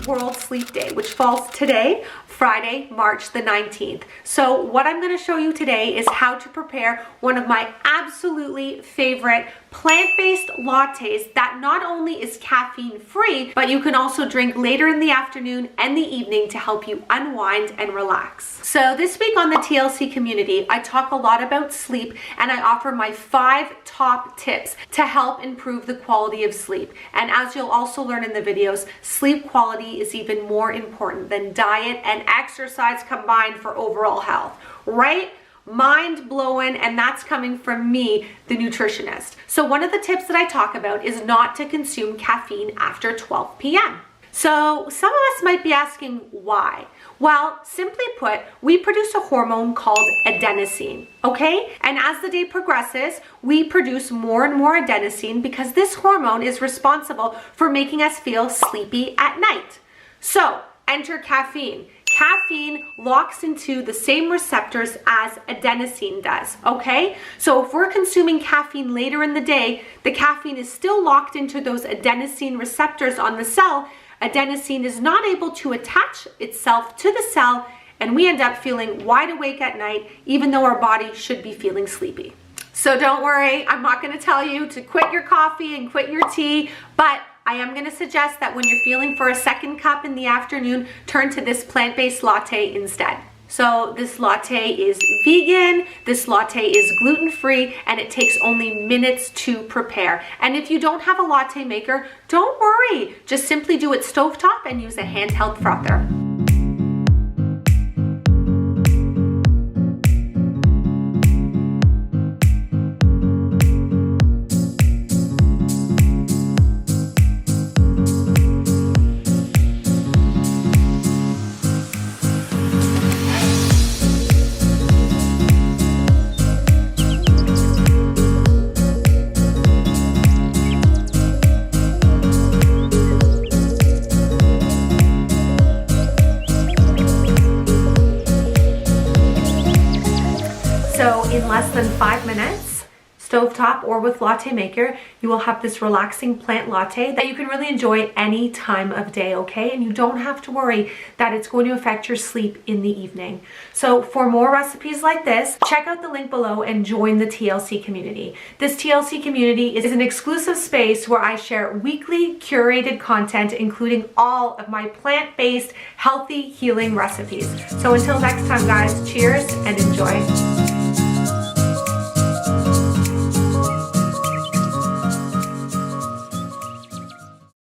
World Sleep Day, which falls today, Friday, March the 19th. So what I'm going to show you today is how to prepare one of my absolutely favorite plant-based lattes that not only is caffeine free, but you can also drink later in the afternoon and the evening to help you unwind and relax. So this week on the TLC community, I talk a lot about sleep and I offer my 5 top tips to help improve the quality of sleep. And as you'll also learn in the videos, sleep quality is even more important than diet and exercise combined for overall health, right? Mind blowing, and that's coming from me, the nutritionist. So one of the tips that I talk about is not to consume caffeine after 12 p.m. So some of us might be asking why. Well, simply put, we produce a hormone called adenosine, okay? And as the day progresses, we produce more and more adenosine because this hormone is responsible for making us feel sleepy at night. So enter caffeine. Caffeine locks into the same receptors as adenosine does, okay? So if we're consuming caffeine later in the day, the caffeine is still locked into those adenosine receptors on the cell. Adenosine is not able to attach itself to the cell, and we end up feeling wide awake at night, even though our body should be feeling sleepy. So don't worry, I'm not gonna tell you to quit your coffee and quit your tea, but I am going to suggest that when you're feeling for a second cup in the afternoon, turn to this plant-based latte instead. So this latte is vegan, this latte is gluten-free, and it takes only minutes to prepare. And if you don't have a latte maker, don't worry. Just simply do it stovetop and use a handheld frother. So in less than 5 minutes, stovetop or with latte maker, you will have this relaxing plant latte that you can really enjoy any time of day, okay? And you don't have to worry that it's going to affect your sleep in the evening. So for more recipes like this, check out the link below and join the TLC community. This TLC community is an exclusive space where I share weekly curated content, including all of my plant-based, healthy, healing recipes. So until next time, guys, cheers and enjoy.